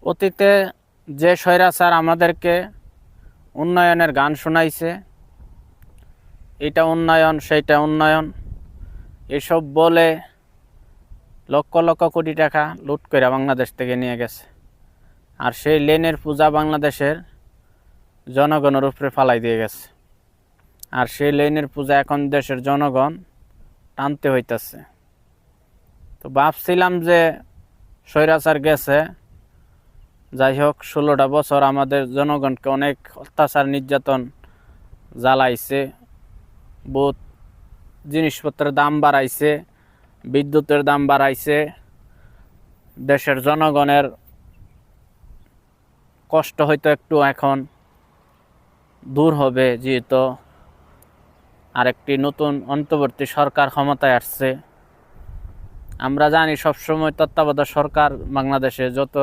অতীতে যে স্বৈরাচার আমাদেরকে উন্নয়নের গান শোনাইছে, এটা উন্নয়ন সেইটা উন্নয়ন এসব বলে লক্ষ লক্ষ কোটি টাকা লুট করে বাংলাদেশ থেকে নিয়ে গেছে। আর সেই লেনের পূজা বাংলাদেশের জনগণের উপরে ফালাই দিয়ে গেছে। আর সেই লেনের পূজা এখন দেশের জনগণ টানতে হইতেছে। তো ভাবছিলাম যে স্বৈরাচার গেছে, যাই হোক 16টা বছর আমাদের জনগণকে অনেক অত্যাচার নির্যাতন জ্বালাইছে। বহুত জিনিসপত্রের দাম বাড়াইছে, বিদ্যুতের দাম বাড়াইছে। দেশের জনগণের কষ্ট হয়তো একটু এখন দূর হবে, যেহেতু আরেকটি নতুন অন্তর্বর্তী সরকার ক্ষমতায় আসছে। আমরা জানি সবসময় তত্ত্বাবধায়ক সরকার বাংলাদেশে যত